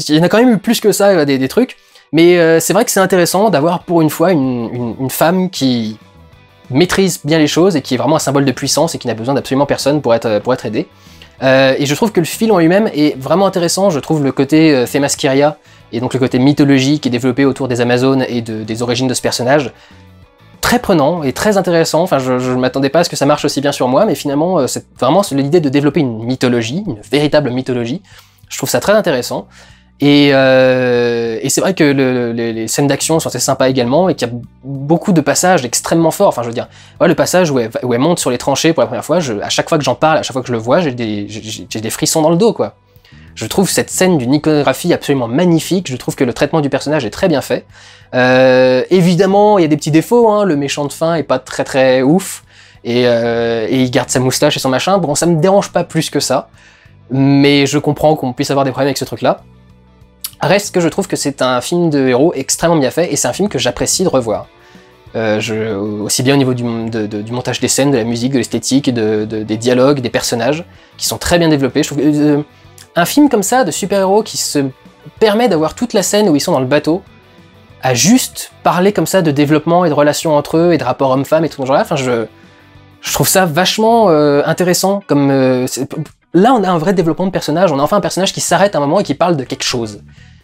y en a quand même eu plus que ça, des trucs. Mais c'est vrai que c'est intéressant d'avoir pour une fois une femme qui maîtrise bien les choses et qui est vraiment un symbole de puissance et qui n'a besoin d'absolument personne pour être aidé. Et je trouve que le film en lui-même est vraiment intéressant. Je trouve le côté Themyscira et donc le côté mythologique qui est développé autour des Amazones et des origines de ce personnage très prenant et très intéressant. Enfin, je ne m'attendais pas à ce que ça marche aussi bien sur moi, mais finalement, c'est vraiment l'idée de développer une mythologie, une véritable mythologie. Je trouve ça très intéressant. Et c'est vrai que les scènes d'action sont assez sympas également, et qu'il y a beaucoup de passages extrêmement forts. Enfin, je veux dire, ouais, le passage où elle monte sur les tranchées pour la première fois, à chaque fois que j'en parle, à chaque fois que je le vois, j'ai des frissons dans le dos, quoi. Je trouve cette scène d'une iconographie absolument magnifique. Je trouve que le traitement du personnage est très bien fait. Évidemment, il y a des petits défauts, hein. Le méchant de fin est pas très ouf, et il garde sa moustache et son machin. Bon, ça me dérange pas plus que ça, mais je comprends qu'on puisse avoir des problèmes avec ce truc-là. Reste que je trouve que c'est un film de héros extrêmement bien fait, et c'est un film que j'apprécie de revoir. Aussi bien au niveau du montage des scènes, de la musique, de l'esthétique, des dialogues, des personnages, qui sont très bien développés. Je trouve que un film comme ça, de super-héros, qui se permet d'avoir toute la scène où ils sont dans le bateau, à juste parler comme ça de développement et de relations entre eux, et de rapports hommes-femmes et tout ce genre-là, enfin, je trouve ça vachement intéressant. Là, on a un vrai développement de personnage, on a enfin un personnage qui s'arrête un moment et qui parle de quelque chose.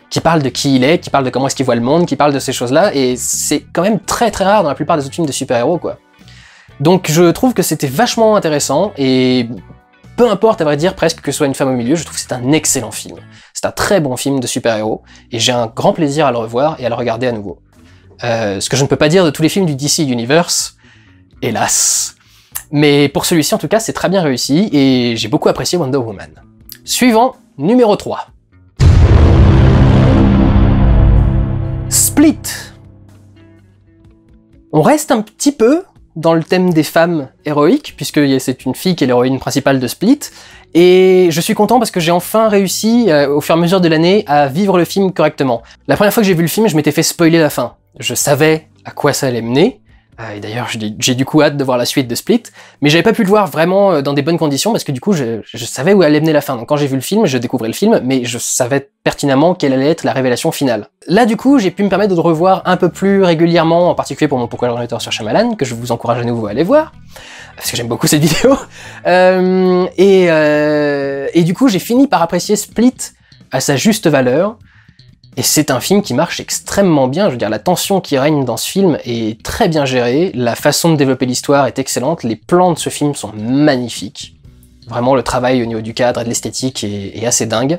qui parle de qui il est, qui parle de comment est-ce qu'il voit le monde, qui parle de ces choses-là, et c'est quand même très très rare dans la plupart des autres films de super-héros, quoi. Donc je trouve que c'était vachement intéressant, et peu importe à vrai dire presque que ce soit une femme au milieu, je trouve que c'est un excellent film. C'est un très bon film de super-héros, et j'ai un grand plaisir à le revoir et à le regarder à nouveau. Ce que je ne peux pas dire de tous les films du DC Universe, hélas. Mais pour celui-ci en tout cas, c'est très bien réussi, et j'ai beaucoup apprécié Wonder Woman. Suivant, numéro 3. Split. On reste un petit peu dans le thème des femmes héroïques, puisque c'est une fille qui est l'héroïne principale de Split, et je suis content parce que j'ai enfin réussi, au fur et à mesure de l'année, à vivre le film correctement. La première fois que j'ai vu le film, je m'étais fait spoiler la fin. Je savais à quoi ça allait mener, et d'ailleurs j'ai du coup hâte de voir la suite de Split, mais j'avais pas pu le voir vraiment dans des bonnes conditions, parce que du coup je savais où allait mener la fin. Donc quand j'ai vu le film, je découvrais le film, mais je savais pertinemment quelle allait être la révélation finale. Là du coup, j'ai pu me permettre de le revoir un peu plus régulièrement, en particulier pour mon Pourquoi l'ordinateur sur Shyamalan, que je vous encourage à nouveau à aller voir, parce que j'aime beaucoup cette vidéo. Et du coup, j'ai fini par apprécier Split à sa juste valeur, et c'est un film qui marche extrêmement bien. Je veux dire, la tension qui règne dans ce film est très bien gérée, la façon de développer l'histoire est excellente, les plans de ce film sont magnifiques. Vraiment, le travail au niveau du cadre et de l'esthétique est assez dingue.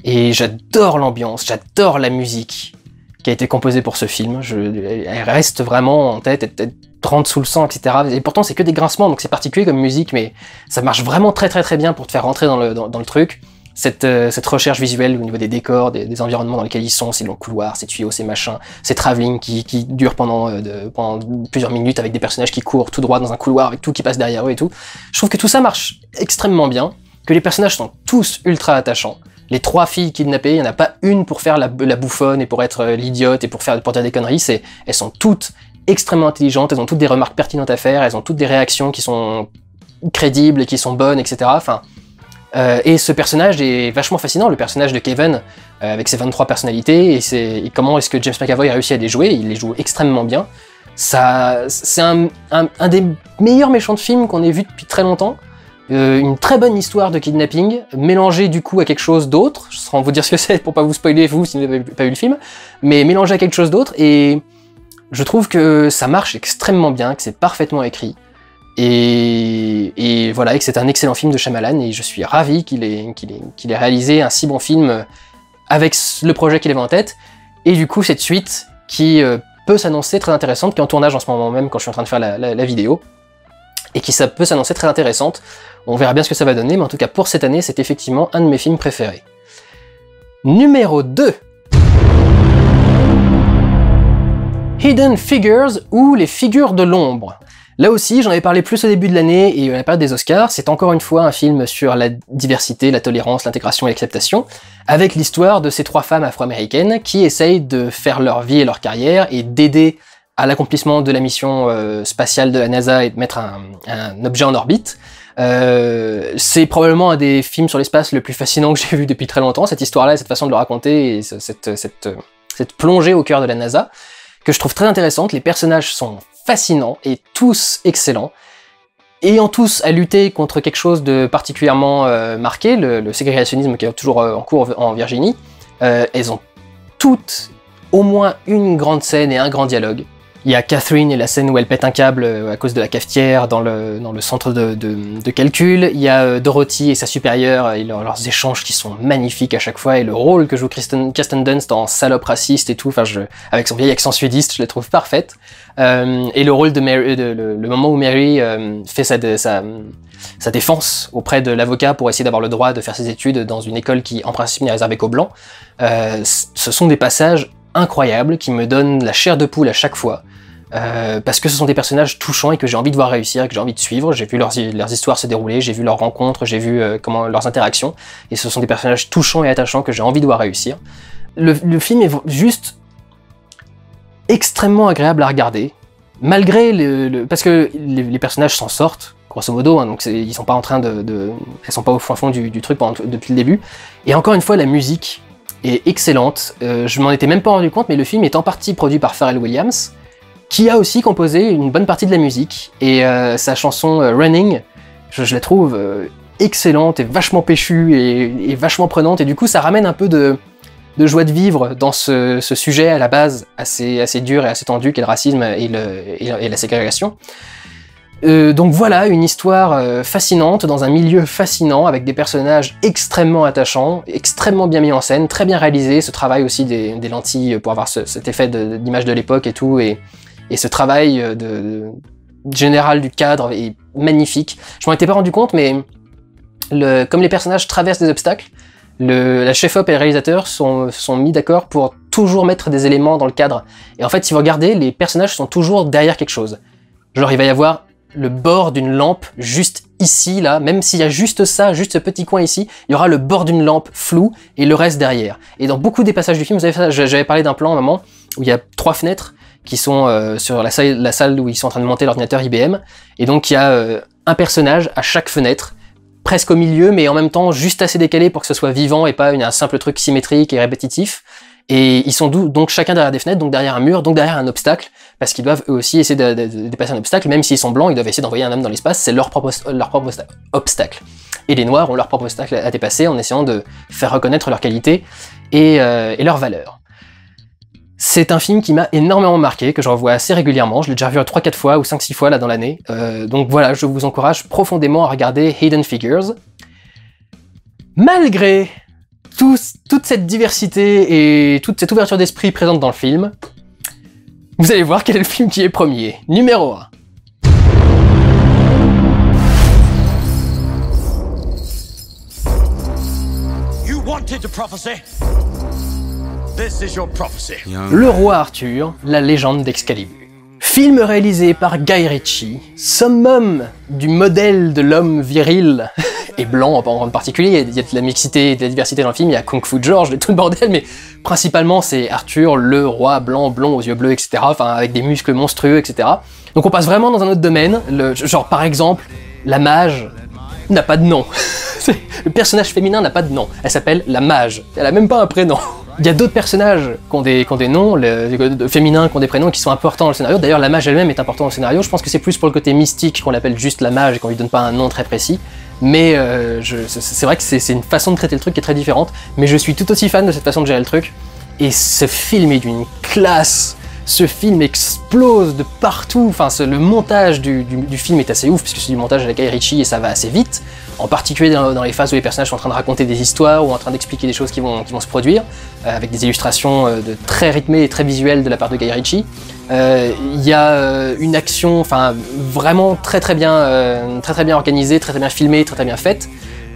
Et j'adore l'ambiance, j'adore la musique qui a été composée pour ce film. Elle reste vraiment en tête, elle rentre sous le sang, etc. Et pourtant, c'est que des grincements, donc c'est particulier comme musique, mais ça marche vraiment très très très bien pour te faire rentrer dans le truc. Cette recherche visuelle au niveau des décors, des environnements dans lesquels ils sont, ces longs couloirs, ces tuyaux, ces machins, ces travelling qui durent pendant plusieurs minutes avec des personnages qui courent tout droit dans un couloir avec tout qui passe derrière eux et tout. Je trouve que tout ça marche extrêmement bien, que les personnages sont tous ultra attachants. Les 3 filles kidnappées, il n'y en a pas une pour faire la bouffonne et pour être l'idiote et pour dire des conneries, elles sont toutes extrêmement intelligentes, elles ont toutes des remarques pertinentes à faire, elles ont toutes des réactions qui sont crédibles et qui sont bonnes, etc. Enfin, et ce personnage est vachement fascinant, le personnage de Kevin, avec ses 23 personnalités, et comment est-ce que James McAvoy a réussi à les jouer, il les joue extrêmement bien. C'est un des meilleurs méchants de film qu'on ait vu depuis très longtemps, une très bonne histoire de kidnapping, mélangée du coup à quelque chose d'autre, sans vous dire ce que c'est pour pas vous spoiler vous si vous n'avez pas vu le film, mais mélangé à quelque chose d'autre, et je trouve que ça marche extrêmement bien, que c'est parfaitement écrit. Et voilà, et que c'est un excellent film de Shyamalan, et je suis ravi qu'il ait réalisé un si bon film avec le projet qu'il avait en tête, et du coup cette suite qui peut s'annoncer très intéressante, qui est en tournage en ce moment même quand je suis en train de faire la vidéo, et qui ça peut s'annoncer très intéressante. On verra bien ce que ça va donner, mais en tout cas pour cette année, c'est effectivement un de mes films préférés. Numéro 2. Hidden Figures, ou les figures de l'ombre. Là aussi, j'en avais parlé plus au début de l'année et à la période des Oscars, c'est encore une fois un film sur la diversité, la tolérance, l'intégration et l'acceptation, avec l'histoire de ces 3 femmes afro-américaines qui essayent de faire leur vie et leur carrière et d'aider à l'accomplissement de la mission spatiale de la NASA et de mettre un objet en orbite. C'est probablement un des films sur l'espace le plus fascinant que j'ai vu depuis très longtemps, cette histoire-là, cette façon de le raconter, et cette plongée au cœur de la NASA, que je trouve très intéressante. Les personnages sont fascinants et tous excellents, ayant tous à lutter contre quelque chose de particulièrement marqué, le ségrégationnisme qui est toujours en cours en Virginie. Elles ont toutes au moins une grande scène et un grand dialogue. Il y a Catherine et la scène où elle pète un câble à cause de la cafetière dans le centre de calcul. Il y a Dorothy et sa supérieure et leurs échanges qui sont magnifiques à chaque fois, et le rôle que joue Kirsten Dunst en salope raciste et tout, enfin avec son vieil accent sudiste, je la trouve parfaite. Et le rôle de Mary, le moment où Mary fait sa défense auprès de l'avocat pour essayer d'avoir le droit de faire ses études dans une école qui en principe n'est réservée qu'aux blancs. Ce sont des passages incroyables qui me donnent la chair de poule à chaque fois. Parce que ce sont des personnages touchants et que j'ai envie de voir réussir, et que j'ai envie de suivre. J'ai vu leurs histoires se dérouler, j'ai vu leurs rencontres, j'ai vu leurs interactions, et ce sont des personnages touchants et attachants que j'ai envie de voir réussir. Le film est juste extrêmement agréable à regarder, malgré parce que les personnages s'en sortent, grosso modo, hein, donc ils sont pas en train elles sont pas au fond du truc depuis le début. Et encore une fois, la musique est excellente. Je m'en étais même pas rendu compte, mais le film est en partie produit par Pharrell Williams, qui a aussi composé une bonne partie de la musique, et sa chanson Running, je la trouve excellente et vachement péchue et vachement prenante, et du coup ça ramène un peu de de joie de vivre dans ce sujet à la base assez dur et assez tendu qu'est le racisme et la ségrégation. Donc voilà, une histoire fascinante, dans un milieu fascinant, avec des personnages extrêmement attachants, extrêmement bien mis en scène, très bien réalisé, ce travail aussi des lentilles pour avoir cet effet d'image de l'époque et tout, et ce travail général du cadre est magnifique. Je m'en étais pas rendu compte, mais comme les personnages traversent des obstacles, la chef-op et le réalisateur sont mis d'accord pour toujours mettre des éléments dans le cadre. Et en fait, si vous regardez, les personnages sont toujours derrière quelque chose. Genre, il va y avoir le bord d'une lampe juste ici, là, même s'il y a juste ça, juste ce petit coin ici, il y aura le bord d'une lampe flou et le reste derrière. Et dans beaucoup des passages du film, vous avez fait ça, j'avais parlé d'un plan à un moment où il y a 3 fenêtres qui sont sur la salle où ils sont en train de monter l'ordinateur IBM, et donc il y a un personnage à chaque fenêtre, presque au milieu, mais en même temps juste assez décalé pour que ce soit vivant et pas un simple truc symétrique et répétitif. Et ils sont donc chacun derrière des fenêtres, donc derrière un mur, donc derrière un obstacle, parce qu'ils doivent eux aussi essayer de dépasser un obstacle, même s'ils sont blancs, ils doivent essayer d'envoyer un homme dans l'espace, c'est leur propre obstacle. Et les noirs ont leur propre obstacle à dépasser en essayant de faire reconnaître leur qualité et leur valeur. C'est un film qui m'a énormément marqué, que je revois assez régulièrement, je l'ai déjà vu 3-4 fois ou 5-6 fois là dans l'année, donc voilà, je vous encourage profondément à regarder Hidden Figures. Malgré toute cette diversité et toute cette ouverture d'esprit présente dans le film, vous allez voir quel est le film qui est premier. Numéro 1. You wanted the prophecy. This is your prophecy. Le roi Arthur, la légende d'Excalibur. Film réalisé par Guy Ritchie, summum du modèle de l'homme viril et blanc en particulier. Il y a de la mixité et de la diversité dans le film, il y a Kung Fu George et tout le bordel, mais principalement c'est Arthur, le roi blanc, blond aux yeux bleus, etc. Enfin, avec des muscles monstrueux, etc. Donc on passe vraiment dans un autre domaine, genre par exemple, la mage n'a pas de nom. Le personnage féminin n'a pas de nom, elle s'appelle la mage, elle a même pas un prénom. Il y a d'autres personnages qui ont des noms, féminins qui ont des prénoms qui sont importants dans le scénario. D'ailleurs, la mage elle-même est importante dans le scénario. Je pense que c'est plus pour le côté mystique qu'on l'appelle juste la mage et qu'on lui donne pas un nom très précis. Mais c'est vrai que c'est une façon de traiter le truc qui est très différente. Mais je suis tout aussi fan de cette façon de gérer le truc. Et ce film est d'une classe. Ce film explose de partout. Enfin, le montage du film est assez ouf, puisque c'est du montage avec Guy Ritchie et ça va assez vite. En particulier dans les phases où les personnages sont en train de raconter des histoires ou en train d'expliquer des choses qui vont se produire, avec des illustrations très rythmées et très visuelles de la part de Guy Ritchie. Il y a une action, enfin vraiment très bien organisée, très bien filmée, très bien faite.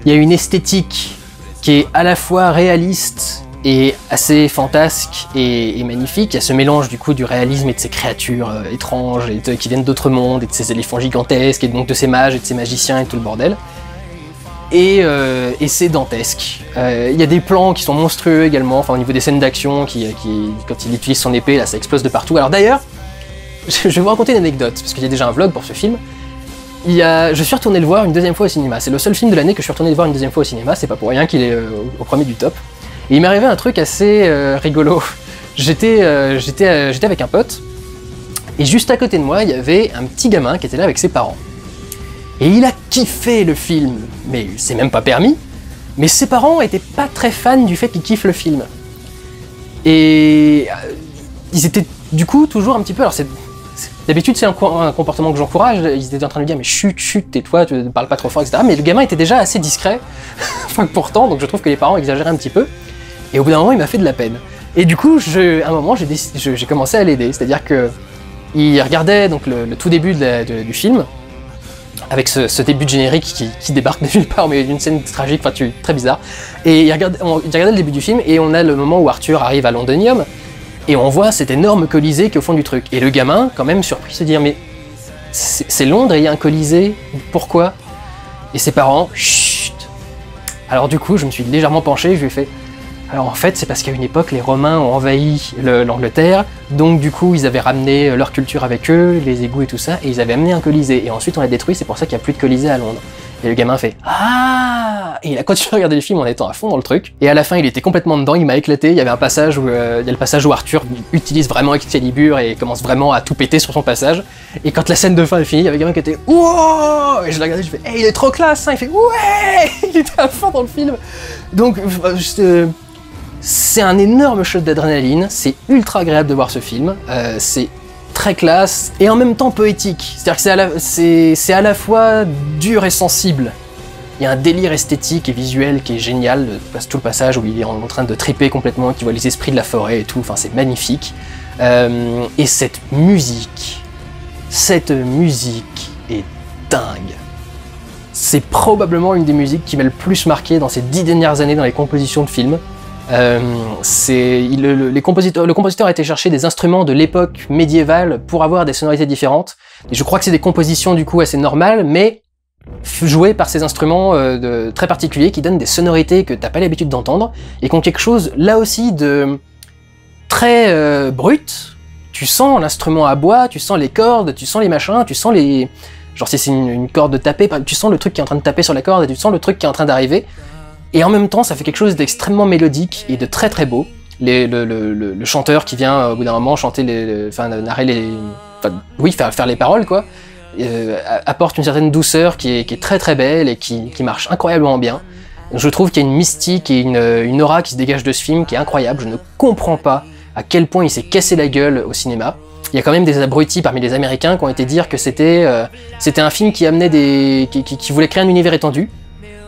Il y a une esthétique qui est à la fois réaliste et assez fantasque et magnifique. Il y a ce mélange du coup du réalisme et de ces créatures étranges et qui viennent d'autres mondes, et de ces éléphants gigantesques, et donc de ces mages et de ces magiciens et tout le bordel. Et c'est dantesque. Il y a des plans qui sont monstrueux également, enfin au niveau des scènes d'action, quand il utilise son épée, là ça explose de partout. Alors d'ailleurs, je vais vous raconter une anecdote, parce qu'il y a déjà un vlog pour ce film. Je suis retourné le voir une deuxième fois au cinéma. C'est le seul film de l'année que je suis retourné le voir une deuxième fois au cinéma, c'est pas pour rien qu'il est au premier du top. Et il m'est arrivé un truc assez rigolo. J'étais avec un pote, et juste à côté de moi, il y avait un petit gamin qui était là avec ses parents. Et il a kiffé le film, mais c'est même pas permis. Mais ses parents étaient pas très fans du fait qu'il kiffe le film. Et ils étaient du coup toujours un petit peu... Alors d'habitude c'est un comportement que j'encourage, ils étaient en train de lui dire mais chut, tais-toi, tu ne parles pas trop fort, etc. Mais le gamin était déjà assez discret, enfin pourtant, donc je trouve que les parents exagéraient un petit peu. Et au bout d'un moment il m'a fait de la peine. Et du coup, à un moment j'ai commencé à l'aider, c'est-à-dire que il regardait donc le tout début du film, avec ce début de générique qui débarque de nulle part, mais d'une scène tragique, enfin très bizarre. Et il regardait le début du film, et on a le moment où Arthur arrive à Londonium, et on voit cet énorme colisée qui est au fond du truc. Et le gamin, quand même surpris, se dit mais c'est Londres et il y a un colisée, pourquoi? Et ses parents, chut. Alors du coup, je me suis légèrement penché, je lui ai fait... Alors en fait, c'est parce qu'à une époque, les Romains ont envahi l'Angleterre, donc du coup, ils avaient ramené leur culture avec eux, les égouts et tout ça, et ils avaient amené un colisée. Et ensuite, on l'a détruit, c'est pour ça qu'il n'y a plus de colisée à Londres. Et le gamin fait « Ah !» Et il a continué à regarder le film en étant à fond dans le truc. Et à la fin, il était complètement dedans, il m'a éclaté. Il y avait un passage où, il y a le passage où Arthur utilise vraiment Excalibur et commence vraiment à tout péter sur son passage. Et quand la scène de fin est finie, il y avait un gamin qui était « Wow !» Et je l'ai regardé, je fais « Hey, il est trop classe, hein !» Il fait « Ouais !» Il était à fond dans le film. Donc, C'est un énorme shot d'adrénaline, c'est ultra agréable de voir ce film, c'est très classe et en même temps poétique. C'est-à-dire que c'est à la fois dur et sensible. Il y a un délire esthétique et visuel qui est génial, tout le passage où il est en train de triper complètement, qui voit les esprits de la forêt et tout, enfin c'est magnifique. Et cette musique est dingue. C'est probablement une des musiques qui m'a le plus marqué dans ces 10 dernières années dans les compositions de films. Le compositeur a été chercher des instruments de l'époque médiévale pour avoir des sonorités différentes. Et je crois que c'est des compositions du coup assez normales, mais jouées par ces instruments très particuliers qui donnent des sonorités que t'as pas l'habitude d'entendre et qui ont quelque chose là aussi de très brut. Tu sens l'instrument à bois, tu sens les cordes, tu sens les machins, tu sens les... Genre si c'est une corde de taper, tu sens le truc qui est en train de taper sur la corde et tu sens le truc qui est en train d'arriver. Et en même temps, ça fait quelque chose d'extrêmement mélodique et de très très beau. Le chanteur qui vient au bout d'un moment chanter faire les paroles quoi, apporte une certaine douceur qui est très très belle et qui marche incroyablement bien. Je trouve qu'il y a une mystique et une aura qui se dégage de ce film qui est incroyable. Je ne comprends pas à quel point il s'est cassé la gueule au cinéma. Il y a quand même des abrutis parmi les Américains qui ont été dire que c'était un film qui amenait qui voulait créer un univers étendu.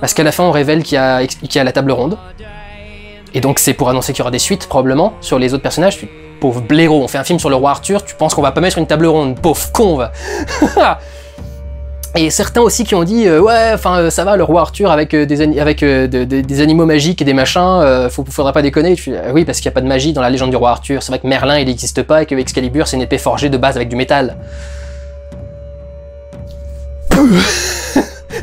Parce qu'à la fin, on révèle qu'il y a la table ronde. Et donc c'est pour annoncer qu'il y aura des suites, probablement, sur les autres personnages. Pauvre blaireau, on fait un film sur le roi Arthur, tu penses qu'on va pas mettre une table ronde, pauvre con, va. Et certains aussi qui ont dit ouais, enfin ça va, le roi Arthur avec des animaux magiques et des machins, faudra pas déconner. Oui, parce qu'il n'y a pas de magie dans la légende du roi Arthur. C'est vrai que Merlin, il n'existe pas et que Excalibur, c'est une épée forgée de base avec du métal.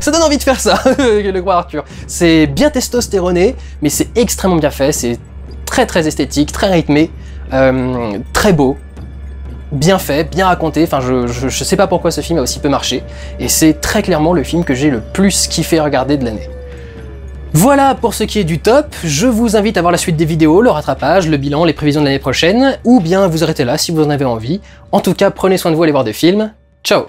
Ça donne envie de faire ça, le roi Arthur. C'est bien testostéroné, mais c'est extrêmement bien fait, c'est très très esthétique, très rythmé, très beau, bien fait, bien raconté. Enfin, je sais pas pourquoi ce film a aussi peu marché, et c'est très clairement le film que j'ai le plus kiffé regarder de l'année. Voilà pour ce qui est du top, je vous invite à voir la suite des vidéos, le rattrapage, le bilan, les prévisions de l'année prochaine, ou bien vous arrêtez là si vous en avez envie. En tout cas, prenez soin de vous, allez voir des films. Ciao!